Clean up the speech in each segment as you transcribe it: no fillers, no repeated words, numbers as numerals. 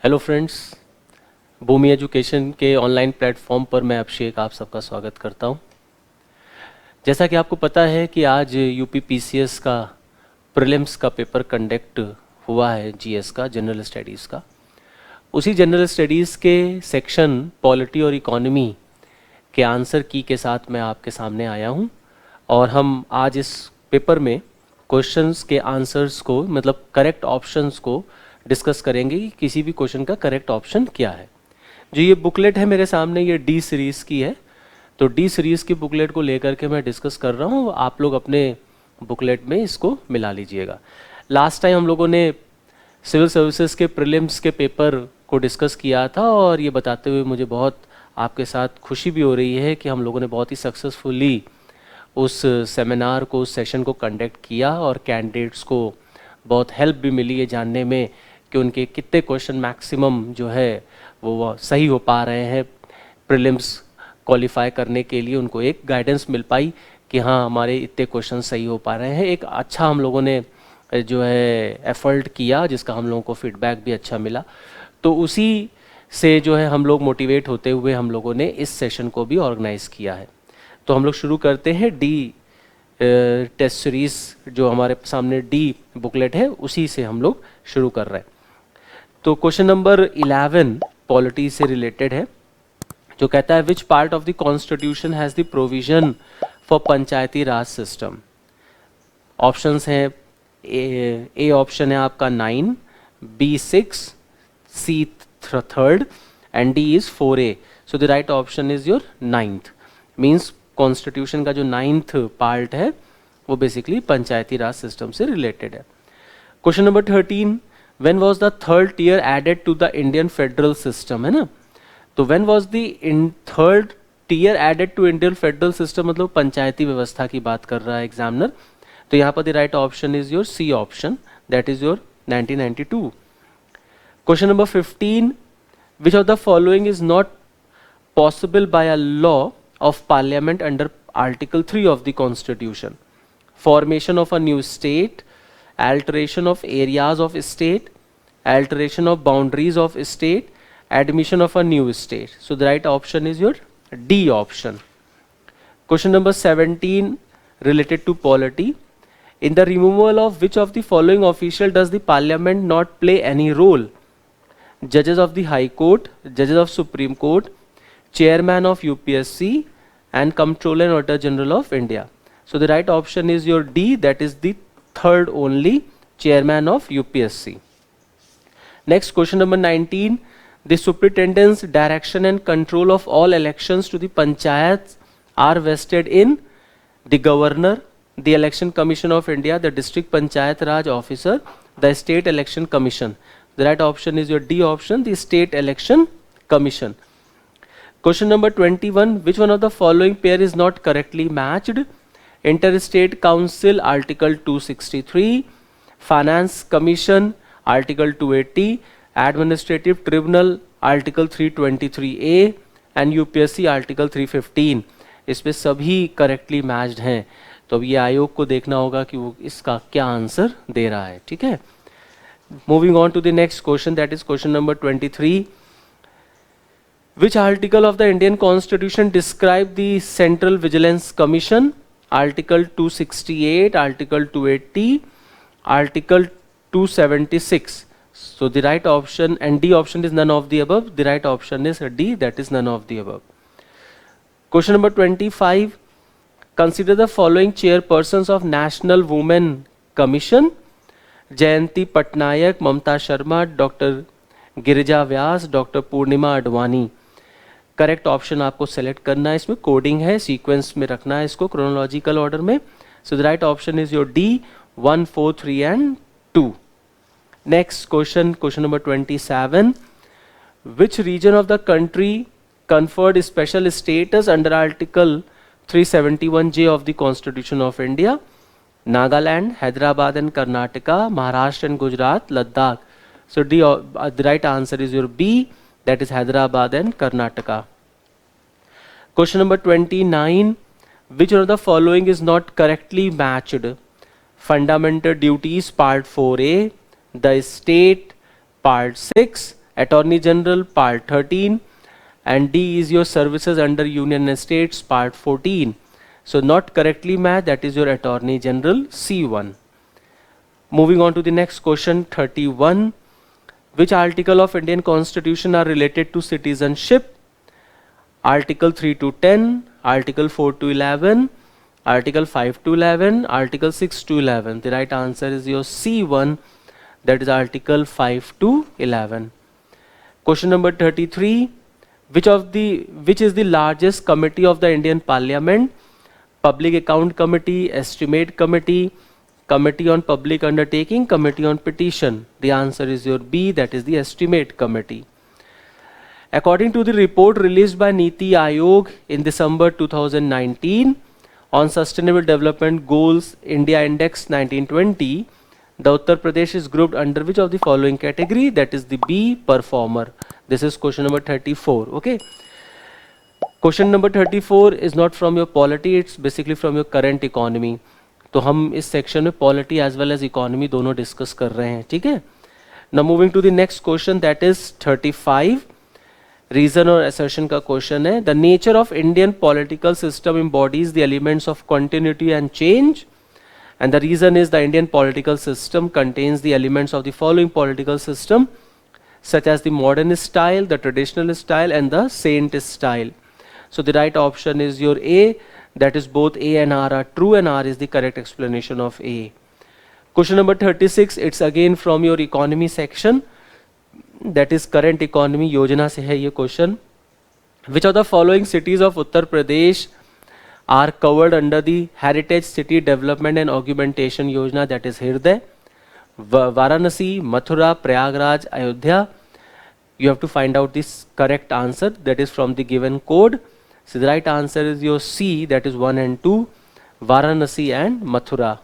Hello friends, भूमि education के online platform पर मैं अभिषेक आप सबका स्वागत करता हूं। जैसा कि आपको पता है कि आज यूपी पीसीएस का प्रीलिम्स का पेपर कंडक्ट हुआ है, जीएस का, जनरल स्टडीज़ का। उसी जनरल स्टडीज़ के सेक्शन पॉलिटी और इकोनॉमी के आंसर की के साथ मैं आपके सामने आया हूं और हम आज इस पेपर में क्वेश्चंस के आंसर्स को, मतलब करेक्ट ऑप्शंस को डिस्कस करेंगे कि किसी भी क्वेश्चन का करेक्ट ऑप्शन क्या है। जो ये बुकलेट है मेरे सामने, ये डी सीरीज़ की है, तो डी सीरीज़ की बुकलेट को लेकर के मैं डिस्कस कर रहा हूँ। आप लोग अपने बुकलेट में इसको मिला लीजिएगा। लास्ट टाइम हम लोगों ने सिविल सर्विसेज के प्रीलिम्स के पेपर को डिस्कस किया था और ये बताते हुए मुझे बहुत आपके साथ खुशी भी हो रही है कि हम लोगों ने बहुत ही सक्सेसफुली उस सेमिनार को, उस सेशन को कंडक्ट किया और कैंडिडेट्स को बहुत हेल्प भी मिली है जानने में कि उनके कितने क्वेश्चन मैक्सिमम जो है वो सही हो पा रहे हैं। प्रीलिम्स क्वालिफाई करने के लिए उनको एक गाइडेंस मिल पाई कि हाँ, हमारे इतने क्वेश्चन सही हो पा रहे हैं। एक अच्छा हम लोगों ने जो है एफर्ट किया, जिसका हम लोगों को फीडबैक भी अच्छा मिला। तो उसी से जो है हम लोग मोटिवेट होते हुए हम लोगों ने इस सेशन को भी ऑर्गेनाइज़ किया है। तो हम लोग शुरू करते हैं डी टेस्ट सीरीज़, जो हमारे सामने डी बुकलेट है उसी से हम लोग शुरू कर रहे हैं। तो क्वेश्चन नंबर 11 पॉलिटी से रिलेटेड है, जो कहता है which part of the constitution has the provision for Panchayati Raj system. Options हैं, ए ऑप्शन है आपका 9, B 6, C 3rd and D is 4A। So the right option is your 9th। Means constitution का जो 9th पार्ट है वो basically Panchayati Raj system से related है। Question number 13, when was the third tier added to the Indian federal system, है ना। तो when was the third tier added to Indian federal system, मतलब पंचायती व्यवस्था की बात कर रहा है एग्जामिनर। तो यहाँ पर the right option is your C option, that is your 1992। Question number 15, which of the following is not possible by a law of parliament under article 3 of the constitution? Formation of a new state, alteration of areas of state, alteration of boundaries of state, admission of a new state. So the right option is your D option. Question number 17 related to polity. In the removal of which of the following official does the parliament not play any role? Judges of the high court, judges of supreme court, chairman of UPSC and comptroller and auditor general of India. So the right option is your D, that is the 3rd only, chairman of UPSC. Next, question number 19, the superintendent's direction and control of all elections to the panchayats are vested in the governor, the election commission of India, the district panchayat raj officer, the state election commission. The right option is your D option, the state election commission. Question number 21, which one of the following pair is not correctly matched? Interstate Council, Article 263, Finance Commission, Article 280, Administrative Tribunal, Article 323A and UPSC Article 315। इसमें सभी correctly matched हैं। तो अब ये आयोग को देखना होगा कि वो इसका क्या आंसर दे रहा है, ठीक है। Moving on to the next question, that is question number 23। Which article of the Indian Constitution describe the Central Vigilance Commission? Article 268, Article 280, Article 276. So the right option, and D option is none of the above. The right option is D, that is none of the above. Question number 25. Consider the following chairpersons of National Women Commission: Jayanti Patnaik, Mamta Sharma, Dr. Girija Vyas, doctor Purnima Advani. Correct option आपको select करना है, इसमें coding है, sequence में रखना है इसको chronological order में। सो the right option is your D, 1, 4, 3 and 2। Next question, question number 27, which region of the country conferred special status under Article 371J of the Constitution of India? Nagaland, Hyderabad and Karnataka, Maharashtra and Gujarat, Ladakh. So the right answer is your B, that is Hyderabad and Karnataka. Question number 29, which one of the following is not correctly matched? Fundamental duties part 4A, the state part 6, Attorney General, Part 13, and D is your services under Union and States, Part 14. So not correctly matched, that is your Attorney General, C1. Moving on to the next question, 31. Which article of Indian Constitution are related to citizenship? Article 3 to 10, Article 4 to 11, Article 5 to 11, Article 6 to 11. The right answer is your C1, that is Article 5 to 11. Question number 33. Which is the largest committee of the Indian Parliament? Public Account Committee, Estimate Committee, Committee on Public Undertaking, Committee on Petition. The answer is your B, that is the Estimate Committee. According to the report released by Niti Aayog in December 2019 on Sustainable Development Goals India Index 1920, the Uttar Pradesh is grouped under which of the following category? That is the B, performer. This is question number 34. Okay. Question number 34 is not from your polity, it's basically from your current economy. तो हम इस section में polity as well as economy दोनों discuss कर रहे हैं, ठीक है. Now moving to the next question, that is 35. Reason और असर्शन का क्वेश्चन है. The nature of Indian political system embodies the elements of continuity and change, and the reason is the Indian political system contains the elements of the following political system, such as the modern style, the traditional style, and the saint style. So the right option is your A, that is both A and R are true, and R is the correct explanation of A. Question number 36, it's again from your economy section, that is current economy योजना से है ये question. Which of the following cities of Uttar Pradesh are covered under the Heritage City Development and Augmentation Yojana, that is Hirday, Varanasi, Mathura, Prayagraj, Ayodhya? You have to find out this correct answer, that is from the given code. So the right answer is your C, that is 1 and 2, Varanasi and Mathura.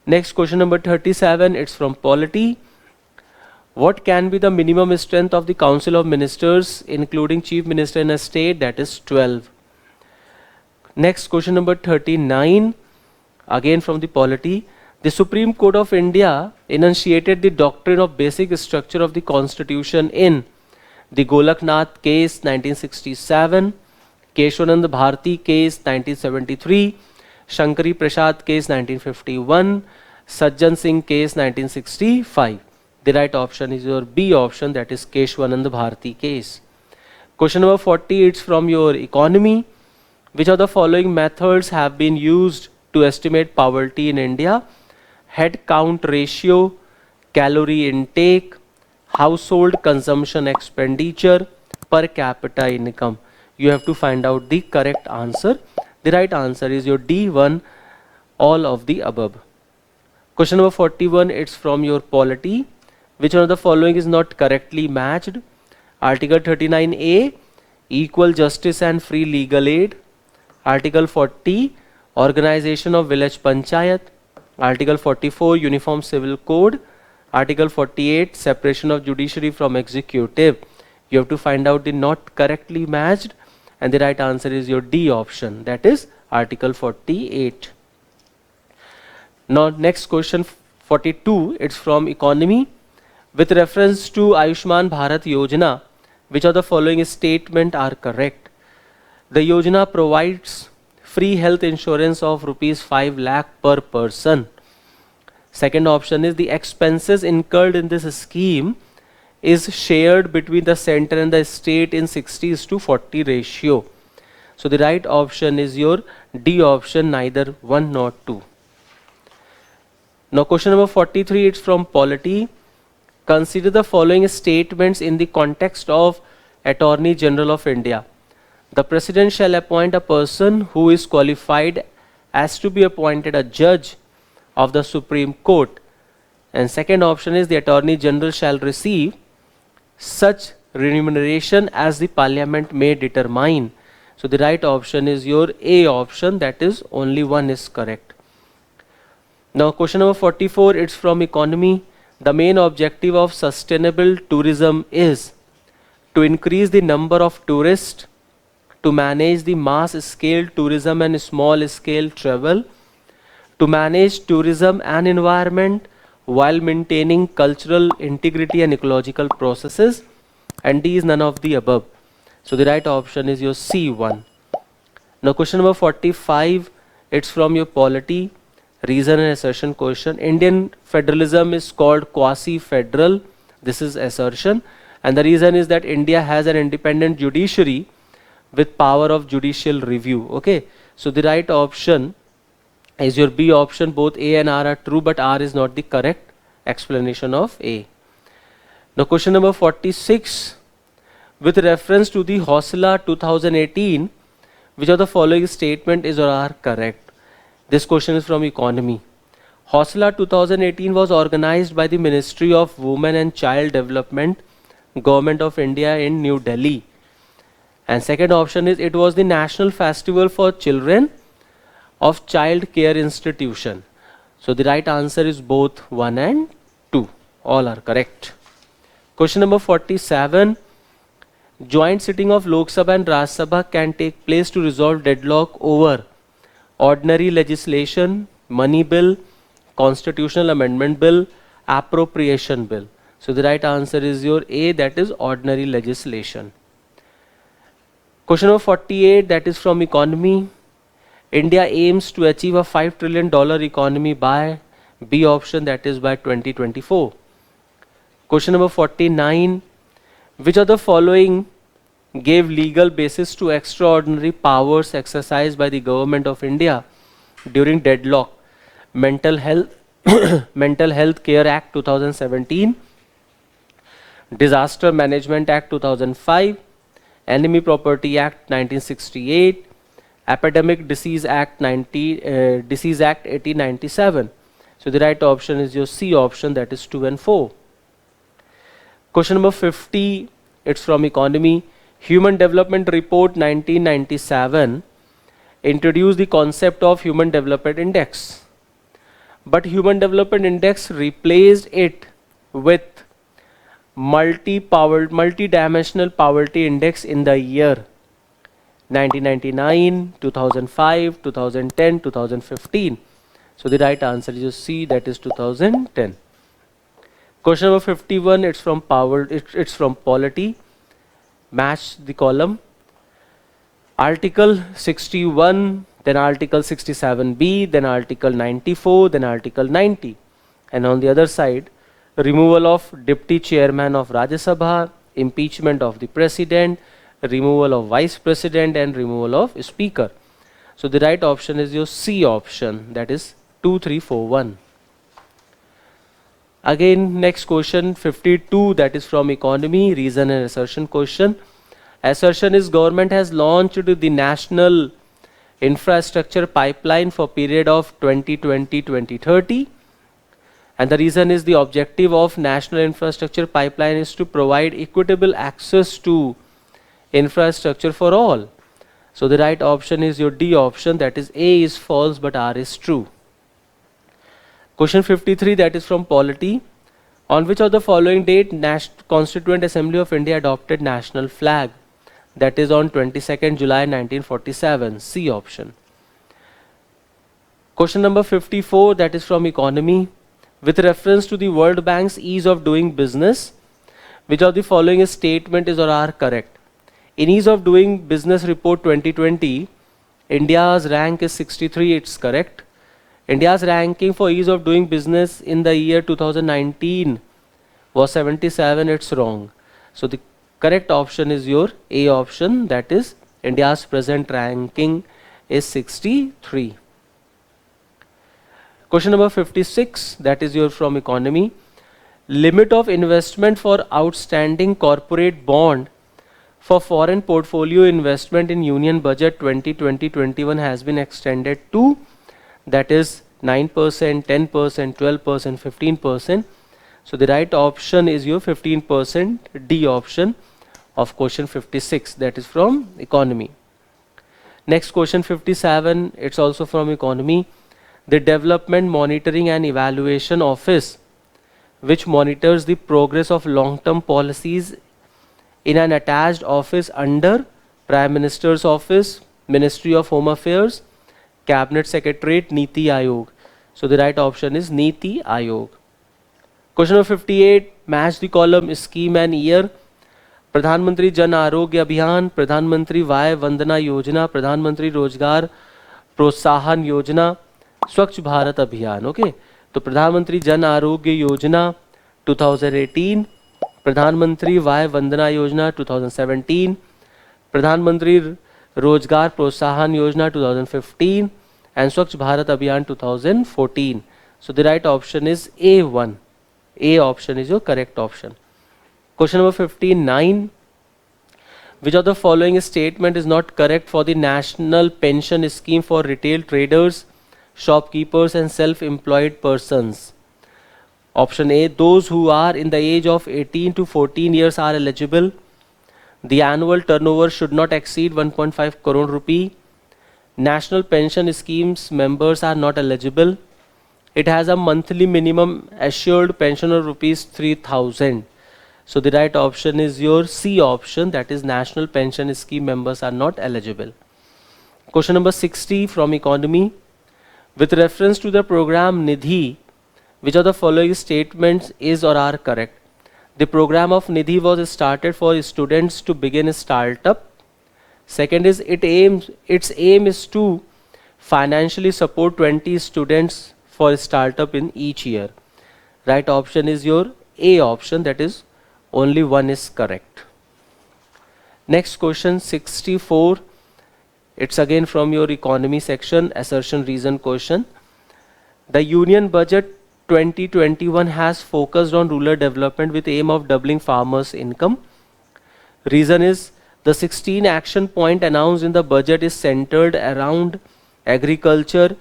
Next question number 37, it's from polity. What can be the minimum strength of the Council of Ministers including Chief Minister in a state? That is 12. Next question number 39, again from the polity. The Supreme Court of India enunciated the doctrine of basic structure of the Constitution in the Golaknath case 1967, Keshwanand Bharti case 1973, Shankari Prasad case 1951, Sajjan Singh case 1965. The right option is your B option, that is Keshwanand Bharti case. Question number 40, it's from your economy. Which of the following methods have been used to estimate poverty in India? Head count ratio, calorie intake, household consumption expenditure, per capita income. You have to find out the correct answer. The right answer is your D1, all of the above. Question number 41, it's from your polity. Which one of the following is not correctly matched? Article 39A, equal justice and free legal aid. Article 40, organization of village panchayat. Article 44, uniform civil code. Article 48, separation of judiciary from executive. You have to find out the not correctly matched, and the right answer is your D option, that is Article 48. Now next question 42, it's from economy. With reference to Ayushman Bharat Yojana, which of the following statement are correct? The Yojana provides free health insurance of rupees 5 lakh per person. Second option is the expenses incurred in this scheme is shared between the center and the state in 60:40 ratio. So the right option is your D option, neither 1 nor 2. Now question number 43, it's from polity. Consider the following statements in the context of Attorney General of India. The President shall appoint a person who is qualified as to be appointed a judge of the Supreme Court. And second option is the Attorney General shall receive such remuneration as the Parliament may determine. So the right option is your A option, that is only one is correct. Now question number 44, it's from economy. The main objective of sustainable tourism is to increase the number of tourists, to manage the mass scale tourism and small scale travel, to manage tourism and environment while maintaining cultural integrity and ecological processes, and D is none of the above. So the right option is your C1. Now question number 45, it's from your polity, reason and assertion question. Indian federalism is called quasi-federal. This is assertion, and the reason is that India has an independent judiciary with power of judicial review. Okay, so the right option is your B option. Both A and R are true, but R is not the correct explanation of A. Now question number 46, with reference to the Hosla 2018, which of the following statement is or are correct? This question is from economy. Hosla 2018 was organized by the Ministry of Women and Child Development, Government of India in New Delhi. And second option is it was the national festival for children of child care institution. So the right answer is both 1 and 2. All are correct. Question number 47. Joint sitting of Lok Sabha and Rajya Sabha can take place to resolve deadlock over ordinary legislation, money bill, constitutional amendment bill, appropriation bill. So the right answer is your A, that is ordinary legislation. Question number 48, that is from economy. India aims to achieve a $5 trillion economy by B option, that is by 2024. Question number 49, which of the following gave legal basis to extraordinary powers exercised by the government of India during deadlock? Mental Health Care Act 2017, Disaster Management Act 2005, Enemy Property Act 1968, Epidemic Disease Act 1897. So the right option is your C option, that is 2 and 4. Question number 50, it's from economy. Human Development Report 1997 introduced the concept of Human Development Index, but Human Development Index replaced it with multi-dimensional poverty index in the year 1999, 2005, 2010, 2015. So the right answer is C, that is 2010. Question number 51, it's from polity. Match the column. Article 61, then Article 67B, then Article 94, then Article 90. And on the other side, removal of Deputy Chairman of Rajya Sabha, impeachment of the President, removal of Vice President, and removal of Speaker. So the right option is your C option, that is 2341. Again, next question 52, that is from economy, reason and assertion question. Assertion is government has launched the national infrastructure pipeline for period of 2020-2030. And the reason is the objective of national infrastructure pipeline is to provide equitable access to infrastructure for all. So the right option is your D option, that is A is false but R is true. Question 53, that is from polity. On which of the following date Constituent Assembly of India adopted national flag? That is on 22nd July 1947, C option. Question number 54, that is from economy. With reference to the World Bank's ease of doing business, which of the following statement is or are correct? In ease of doing business report 2020, India's rank is 63, it's correct. India's ranking for ease of doing business in the year 2019 was 77, it's wrong. So the correct option is your A option, that is India's present ranking is 63. Question number 56, that is your from economy. Limit of investment for outstanding corporate bond for foreign portfolio investment in Union Budget 2020-21 has been extended to, that is 9%, 10%, 12%, 15%. So the right option is your 15%, D option of question 56, that is from economy. Next question 57, it's also from economy. The Development Monitoring and Evaluation Office, which monitors the progress of long-term policies in an attached office under Prime Minister's Office, Ministry of Home Affairs, Cabinet Secretariat, Niti Aayog. So the right option is Niti Aayog. Question number 58, match the column scheme and year. प्रधानमंत्री जन आरोग्य अभियान, प्रधानमंत्री वाय वंदना योजना, प्रधानमंत्री रोजगार प्रोत्साहन योजना, स्वच्छ भारत अभियान। Okay, तो प्रधानमंत्री जन आरोग्य योजना 2018, प्रधानमंत्री वाय वंदना योजना 2017, प्रधानमंत्री रोजगार प्रोत्साहन योजना 2015, and Swachh Bharat Abhiyan 2014. So the right option is A1. A option is your correct option. Question number 59. Which of the following statement is not correct for the National Pension Scheme for retail traders, shopkeepers and self-employed persons? Option A, those who are in the age of 18 to 14 years are eligible. The annual turnover should not exceed 1.5 crore rupee. National pension schemes members are not eligible. It has a monthly minimum assured pension of rupees 3,000. So the right option is your C option, that is national pension scheme members are not eligible. Question number 60 from economy. With reference to the program Nidhi, which of the following statements is or are correct? The program of Nidhi was started for students to begin a startup. Second is its aim is to financially support 20 students for a startup in each year. Right option is your A option, that is only one is correct. Next question 64. It's again from your economy section, assertion reason question. The Union Budget 2021 has focused on rural development with aim of doubling farmers' income. Reason is the 16 action point announced in the budget is centered around agriculture,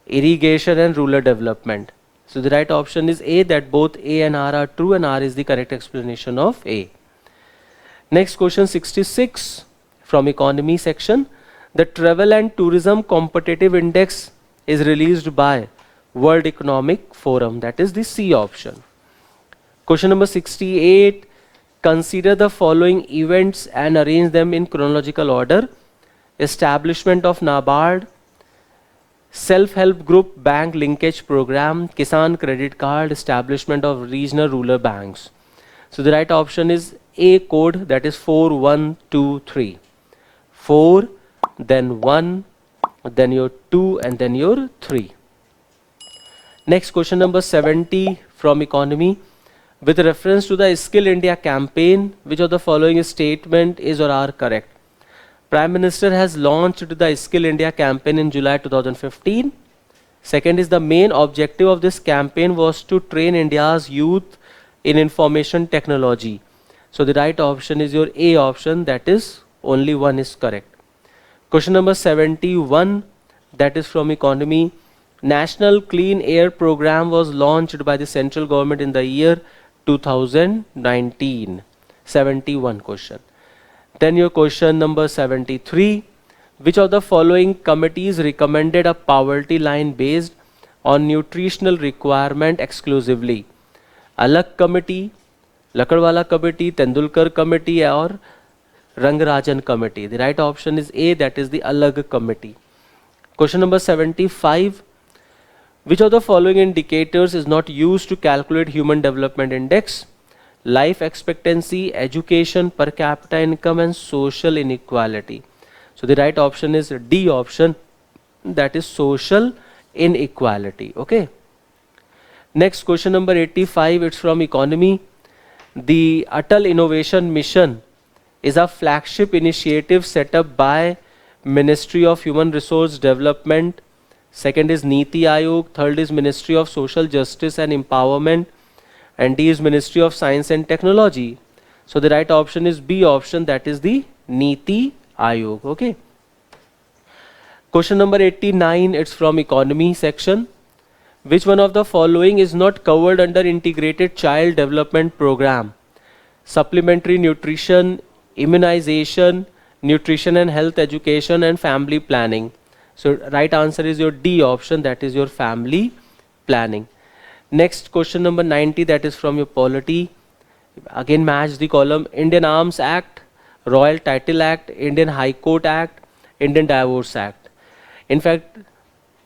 irrigation and rural development. So the right option is A, that both A and R are true, and R is the correct explanation of A. Next question 66 from economy section. The Travel and Tourism Competitive Index is released by World Economic Forum, that is the C option. Question number 68. Consider the following events and arrange them in chronological order. Establishment of NABARD, self-help group bank linkage program, Kisan credit card, establishment of regional rural banks. So the right option is A code, that is 4123. 4, then 1, then your 2 and then your 3. Next question number 70 from economy. With reference to the Skill India campaign, which of the following statement is or are correct? Prime Minister has launched the Skill India campaign in July 2015. Second is the main objective of this campaign was to train India's youth in information technology. So the right option is your A option, that is only one is correct. Question number 71, that is from economy. National Clean Air Program was launched by the central government in the year 2019. 71 question. Then your question number 73. Which of the following committees recommended a poverty line based on nutritional requirement exclusively? Alag committee, Lakadwala committee, Tendulkar committee or Rangarajan committee? The right option is A, that is the Alag committee. Question number 75. Which of the following indicators is not used to calculate Human Development Index? Life expectancy, education, per capita income and social inequality. So the right option is D option, that is social inequality. Okay. Next question number 85, it's from economy. The Atal Innovation Mission is a flagship initiative set up by Ministry of Human Resource Development. Second is Niti Aayog. Third is Ministry of Social Justice and Empowerment. And D is Ministry of Science and Technology. So the right option is B option, that is the Niti Aayog. Okay. Question number 89, it's from economy section. Which one of the following is not covered under Integrated Child Development Program? Supplementary nutrition, immunization, nutrition and health education and family planning. So right answer is your D option, that is your family planning. Next question number 90, that is from your polity. Again match the column. Indian Arms Act, Royal Title Act, Indian High Court Act, Indian Divorce Act. In fact,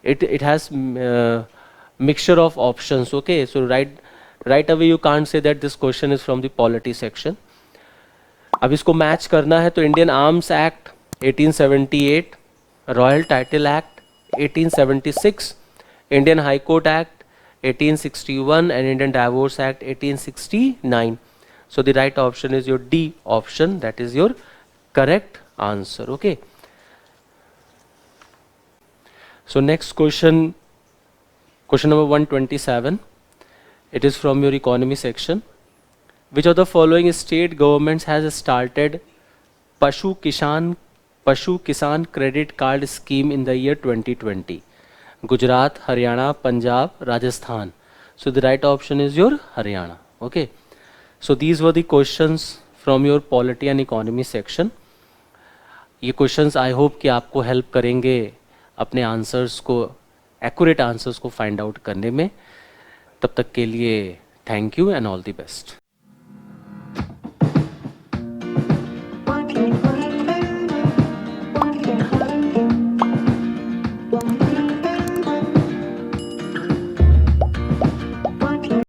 it has mixture of options. Okay, so right away you can't say that this question is from the polity section. अब इसको match करना है तो Indian arms act 1878, royal title act 1876, Indian high court act 1861 and Indian Divorce Act 1869. So the right option is your D option, that is your correct answer. Okay. So next question, question number 127. It is from your economy section. Which of the following state governments has started Pashu Kisan Credit Card Scheme in the year 2020? Gujarat, Haryana, Punjab, Rajasthan. So the right option is your Haryana. Okay. So these were the questions from your polity and economy section. ये questions I hope कि आपको help करेंगे अपने answers को, accurate answers को find out करने में. तब तक के लिए thank you and all the best.